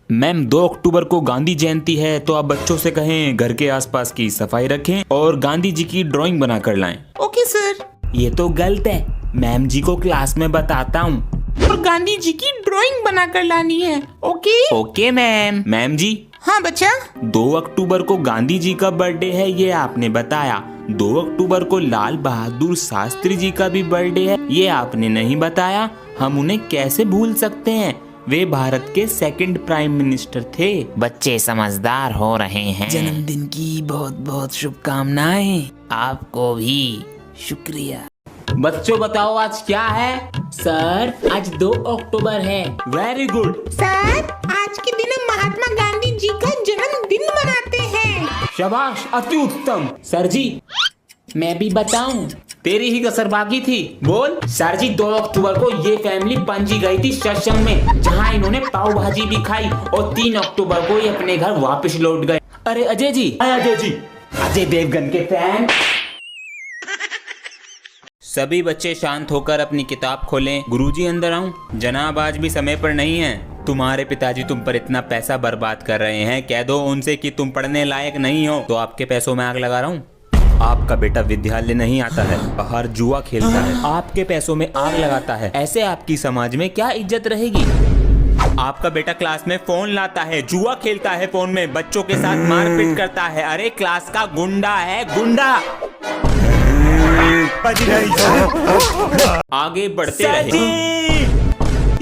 Ma'am 2 अक्टूबर को गांधी जयंती है, तो आप बच्चों से कहें घर के आसपास की सफाई रखें और गांधी जी की ड्राइंग बना कर लाएं। Okay sir. ये तो गलत है, मैम जी को क्लास में बताता हूँ। और गांधी जी की ड्राइंग बना कर लानी है। Okay okay ma'am. मैम जी, हाँ बच्चा। 2 अक्टूबर को गांधी जी का बर्थडे है, ये आपने बताया। 2 अक्टूबर को लाल बहादुर शास्त्री जी का भी बर्थडे है, ये आपने नहीं बताया। हम उन्हें कैसे भूल सकते हैं, वे भारत के 2nd प्राइम मिनिस्टर थे। बच्चे समझदार हो रहे हैं। जन्मदिन की बहुत बहुत शुभकामनाएं। आपको भी शुक्रिया। बच्चों बताओ आज क्या है? सर आज 2 अक्टूबर है। वेरी गुड सर, आज के दिन हम महात्मा गांधी जी का जन्मदिन मनाते हैं। शाबाश, अति उत्तम। सर जी मैं भी बताऊं? तेरी ही कसर बाकी थी, बोल। सर जी 2 अक्टूबर को ये फैमिली पणजी गई थी सत्संग में, जहां इन्होंने पाव भाजी भी खाई, और 3 अक्टूबर को ये अपने घर वापस लौट गए। अरे अजय जी, अजय जी, अजय देवगन के फैन। सभी बच्चे शांत होकर अपनी किताब खोलें। गुरुजी अंदर आऊं? जनाब आज भी समय पर नहीं है। तुम्हारे पिताजी तुम पर इतना पैसा बर्बाद कर रहे हैं, कह दो उनसे कि तुम पढ़ने लायक नहीं हो। तो आपके पैसों में आग लगा रहा हूँ। आपका बेटा विद्यालय नहीं आता है, बाहर जुआ खेलता है, आपके पैसों में आग लगाता है। ऐसे आपकी समाज में क्या इज्जत रहेगी? आपका बेटा क्लास में फोन लाता है, जुआ खेलता है फोन में, बच्चों के साथ मारपीट करता है। अरे क्लास का गुंडा है, गुंडा। आगे बढ़ते रहे।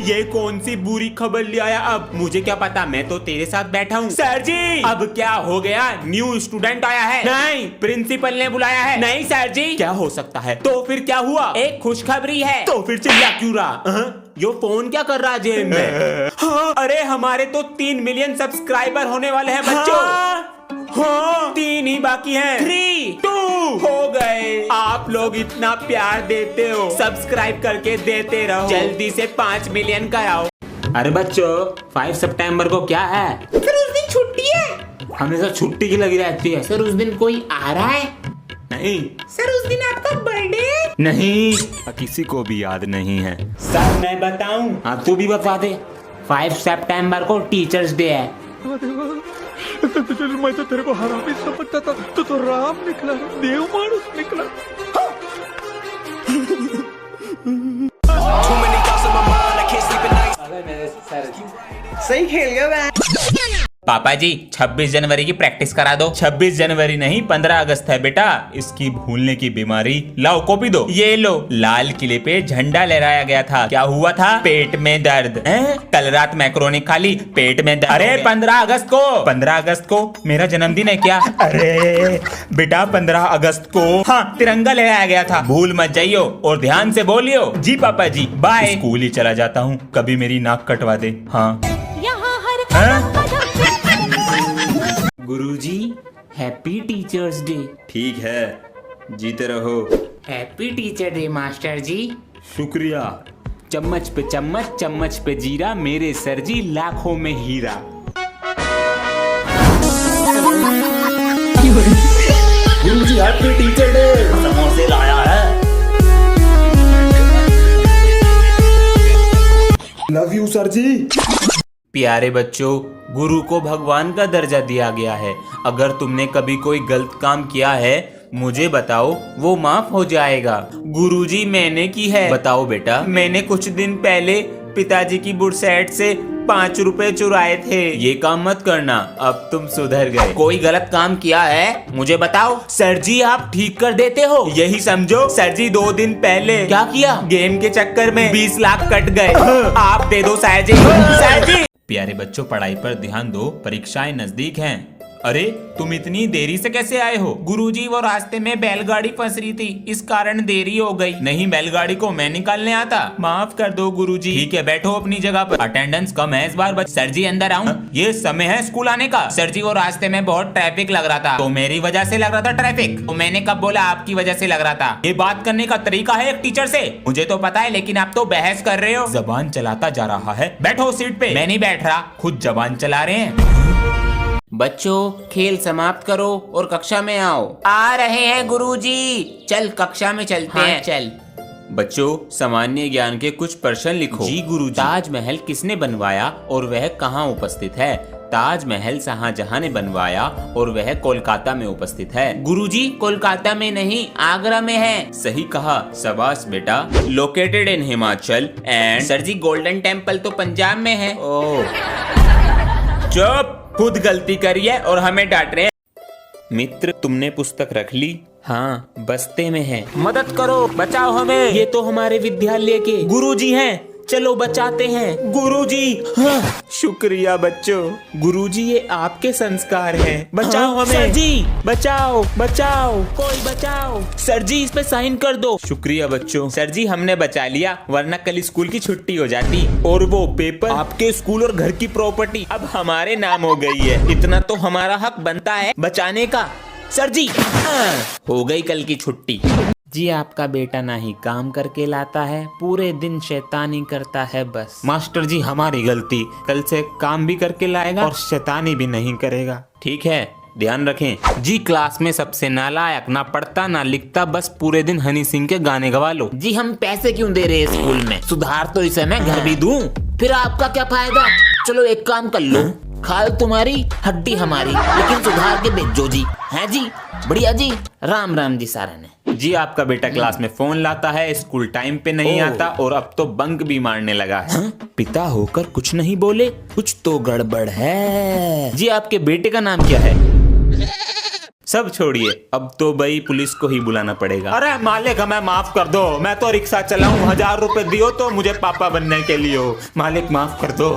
ये कौन सी बुरी खबर ले आया अब? मुझे क्या पता, मैं तो तेरे साथ बैठा हूँ। सर जी अब क्या हो गया? न्यू स्टूडेंट आया है? नहीं, प्रिंसिपल ने बुलाया है। नहीं सर जी। क्या हो सकता है? तो फिर क्या हुआ? एक खुशखबरी है। तो फिर चिल्ला क्यों रहा? यो फोन क्या कर रहा है जेब में? हाँ, अरे हमारे तो 3 मिलियन सब्सक्राइबर होने वाले हैं बच्चों। हाँ, 3 ही बाकी हैं। 3, 2 हो गए। आप लोग इतना प्यार देते हो, सब्सक्राइब करके देते रहो। जल्दी से 5 मिलियन कराओ। अरे बच्चों 5 सितंबर को क्या है? सर उस दिन छुट्टी है। हमेशा छुट्टी की लगी रहती है। सर उस दिन कोई आ रहा है? नहीं। सर उस दिन आपका बर्थडे है? नहीं, किसी को भी याद नहीं है। सर मैं बताऊं? हाँ तू भी बता दे। 5 सितंबर को टीचर्स डे है। मैं तो तेरे को हरामी समझता था, तो राम निकला, देव मानुस निकला। सही खेल गया मैं। पापा जी 26 जनवरी की प्रैक्टिस करा दो। 26 जनवरी नहीं 15 अगस्त है बेटा। इसकी भूलने की बीमारी। लाओ कॉपी दो। ये लो। लाल किले पे झंडा लहराया गया था, क्या हुआ था? पेट में दर्द। कल रात मैक्रोनी खा ली, पेट में दर्द। अरे 15 अगस्त को, 15 अगस्त को मेरा जन्मदिन है क्या? अरे बेटा 15 अगस्त को हाँ तिरंगा लहराया गया था। भूल मत जाइयो और ध्यान से बोलियो। जी पापा जी, बाय। स्कूल ही चला जाता हूँ, कभी मेरी नाक कटवा दे। हाँ गुरुजी हैप्पी टीचर्स डे। ठीक है, जीते रहो। हैप्पी टीचर डे मास्टर जी। शुक्रिया। चम्मच पे चम्मच, चम्मच पे जीरा, मेरे सर जी लाखों में हीरा। गुरुजी हैप्पी टीचर डे। समोसे लाया है। लव यू सर जी। प्यारे बच्चों, गुरु को भगवान का दर्जा दिया गया है। अगर तुमने कभी कोई गलत काम किया है मुझे बताओ, वो माफ हो जाएगा। गुरुजी मैंने की है। बताओ बेटा। मैंने कुछ दिन पहले पिताजी की बुरसैट से 5 रुपए चुराए थे। ये काम मत करना, अब तुम सुधर गए। कोई गलत काम किया है मुझे बताओ। सर जी आप ठीक कर देते हो, यही समझो। सर जी 2 दिन पहले क्या किया? गेम के चक्कर में 20 लाख कट गए। आप दे दो सर जी। सर जी। प्यारे बच्चों पढ़ाई पर ध्यान दो, परीक्षाएं नजदीक हैं। अरे तुम इतनी देरी से कैसे आए हो? गुरुजी वो रास्ते में बैलगाड़ी फंस रही थी, इस कारण देरी हो गई। नहीं बैलगाड़ी को मैं निकालने आता। माफ कर दो गुरुजी। ठीक है बैठो अपनी जगह पर। अटेंडेंस कम है इस बार। सर जी अंदर आऊं? ये समय है स्कूल आने का। सर जी वो रास्ते में बहुत ट्रैफिक लग रहा था। तो मेरी वजह से लग रहा था ट्रैफिक? तो मैंने कब बोला आपकी वजह से लग रहा था? ये बात करने का तरीका है एक टीचर से? मुझे तो पता है, लेकिन आप तो बहस कर रहे हो। जबान चलाता जा रहा है। बैठो सीट पे। मैं नहीं बैठ रहा, खुद जबान चला रहे हैं। बच्चों खेल समाप्त करो और कक्षा में आओ। आ रहे हैं गुरुजी। चल कक्षा में चलते हैं। चल बच्चों, सामान्य ज्ञान के कुछ प्रश्न लिखो। जी गुरुजी। ताजमहल किसने बनवाया और वह कहाँ उपस्थित है? ताजमहल शाहजहां ने बनवाया और वह कोलकाता में उपस्थित है। गुरुजी, कोलकाता में नहीं, आगरा में है। सही कहा, शाबाश बेटा। Located in Himachal and. Sir ji, Golden Temple तो पंजाब में है। ओह, चुप, खुद गलती करी है और हमें डांट रहे हैं। मित्र, तुमने पुस्तक रख ली? हाँ, बस्ते में है। मदद करो, बचाओ हमें। ये तो हमारे विद्यालय के गुरुजी हैं, चलो बचाते हैं। गुरुजी। हाँ, शुक्रिया बच्चों। गुरुजी, ये आपके संस्कार हैं। बचाओ हमें। सर जी, बचाओ, बचाओ, कोई बचाओ। सर जी, इस पे साइन कर दो। शुक्रिया बच्चों। सर जी, हमने बचा लिया, वरना कल स्कूल की छुट्टी हो जाती और वो पेपर आपके स्कूल और घर की प्रॉपर्टी अब हमारे नाम हो गई है। इतना तो हमारा हक बनता है बचाने का। सर जी, हो गई कल की छुट्टी। जी, आपका बेटा ना ही काम करके लाता है, पूरे दिन शैतानी करता है बस। मास्टर जी, हमारी गलती, कल से काम भी करके लाएगा और शैतानी भी नहीं करेगा। ठीक है, ध्यान रखें। जी, क्लास में सबसे नालायक, ना पढ़ता ना लिखता, बस पूरे दिन हनी सिंह के गाने गवा लो। जी, हम पैसे क्यों दे रहे हैं स्कूल में? सुधार तो इसे मैं घर भी दूं, फिर आपका क्या फायदा? चलो एक काम कर लो, खाल तुम्हारी हड्डी हमारी, लेकिन सुधार के भेजो जी। है जी, बढ़िया जी। राम राम जी सारा ने। जी, आपका बेटा क्लास में फोन लाता है, स्कूल टाइम पे नहीं आता और अब तो बंक भी मारने लगा है। पिता होकर कुछ नहीं बोले, कुछ तो गड़बड़ है। जी, आपके बेटे का नाम क्या है? सब छोड़िए, अब तो भाई पुलिस को ही बुलाना पड़ेगा। अरे मालिक, हमें माफ कर दो, मैं तो रिक्शा चलाऊं, 1000 रुपए दियो तो मुझे पापा बनने के लिए हो। मालिक माफ कर दो।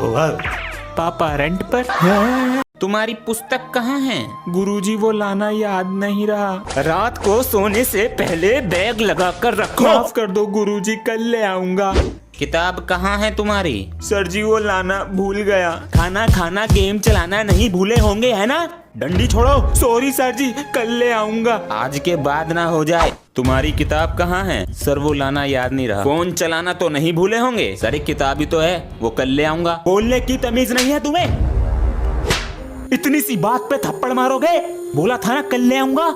पापा रेंट पर है। तुम्हारी पुस्तक कहाँ है? गुरुजी, वो लाना याद नहीं रहा। रात को सोने से पहले बैग लगा कर रखो। माफ कर दो गुरुजी, कल ले आऊंगा। किताब कहाँ है तुम्हारी? सर जी, वो लाना भूल गया। खाना खाना, गेम चलाना नहीं भूले होंगे, है ना? डंडी छोड़ो। सॉरी सर जी, कल ले आऊंगा। आज के बाद ना हो जाए। तुम्हारी किताब कहाँ है? सर, वो लाना याद नहीं रहा। फोन चलाना तो नहीं भूले होंगे? सर, एक किताब ही तो है, वो कल ले आऊंगा। बोलने की तमीज नहीं है तुम्हें? इतनी सी बात पे थप्पड़ मारोगे? बोला था ना कल ले आऊंगा।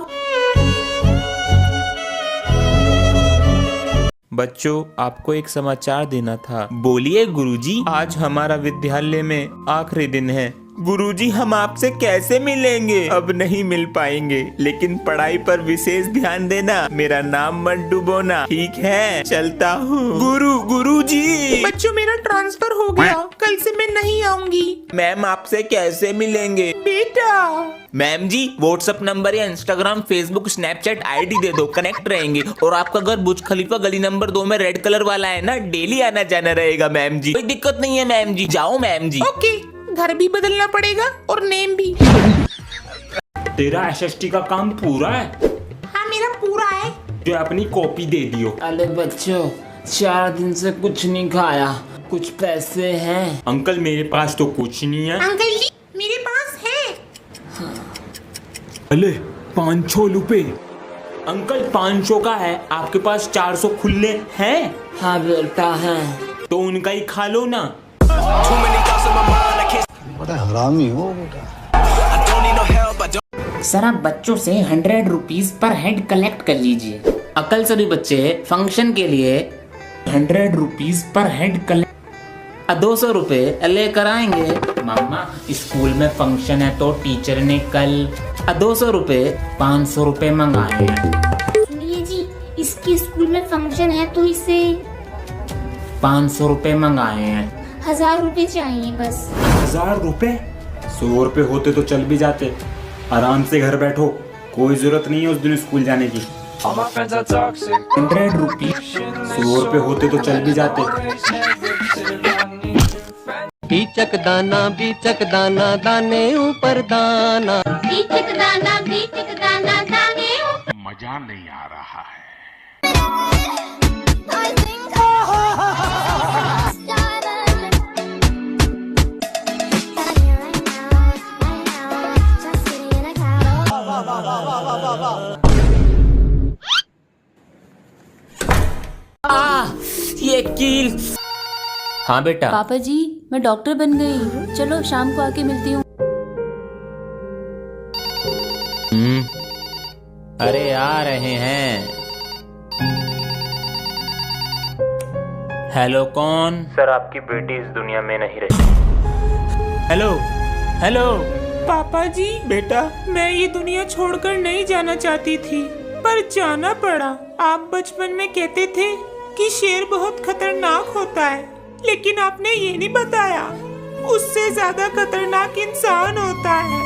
बच्चों, आपको एक समाचार देना था। बोलिए गुरुजी। आज हमारा विद्यालय में आखिरी दिन है। गुरुजी, हम आपसे कैसे मिलेंगे? अब नहीं मिल पाएंगे, लेकिन पढ़ाई पर विशेष ध्यान देना। मेरा नाम मत डुबोना, ठीक है? चलता हूँ। गुरुजी। बच्चों, मेरा ट्रांसफर हो गया, कल से मैं नहीं आऊंगी। मैम, आपसे कैसे मिलेंगे? बेटा। मैम जी, व्हाट्सएप नंबर या इंस्टाग्राम, फेसबुक, स्नैपचैट आईडी दे दो, कनेक्ट रहेंगे। और आपका घर बुर्ज खलीफा गली नंबर 2 में रेड कलर वाला है ना, डेली आना जाना रहेगा मैम जी। कोई दिक्कत नहीं है मैम जी, जाओ मैम जी। ओके, घर भी बदलना पड़ेगा और नेम भी। तेरा एसएसटी का काम पूरा है? हाँ, मेरा पूरा है। जो अपनी कॉपी दे दियो। अरे बच्चों, 4 दिन से कुछ नहीं खाया, कुछ पैसे हैं? अंकल, मेरे पास तो कुछ नहीं है। अंकल जी, मेरे पास है। अले 500 रुपए। अंकल, 500 का है, आपके पास 400 खुले हैं? हाँ बेटा है। तो उनका ही खा लो ना। बड़ा हरामी हो बेटा। सर, आप बच्चों से 100 रुपीज पर हेड कलेक्ट कर लीजिए। अकल सभी बच्चे फंक्शन के लिए 100 रुपीज पर हेड कलेक्ट 200 रुपए लेकर आएंगे। मामा, स्कूल में फंक्शन है तो टीचर ने कल 200 रुपए 500 रुपए मंगाए हैं। सुनिए जी, इसके स्कूल में फंक्शन है तो इसे 500 रुपए मंगाए हैं। 1000 रुपए चाहिए बस। 1000 रुपए? 100 रुपए होते तो चल भी जाते। आराम से घर बैठो, कोई जरूरत नहीं है उस दिन स्कूल जाने की। 100 रुपये, 100 रुपए होते तो चल भी जाते। बीचक दाना दाने ऊपर दाना। बीचक दाना दाने ऊपर। मजा नहीं आ रहा है। ये कील। हाँ बेटा। पापा जी, मैं डॉक्टर बन गई, चलो शाम को आके मिलती हूँ। अरे आ रहे हैं। हेलो कौन? सर आपकी बेटी इस दुनिया में नहीं रही। हेलो हेलो पापा जी। बेटा मैं ये दुनिया छोड़कर नहीं जाना चाहती थी पर जाना पड़ा। आप बचपन में कहते थे कि शेर बहुत खतरनाक होता है, लेकिन आपने ये नहीं बताया उससे ज्यादा खतरनाक इंसान होता है।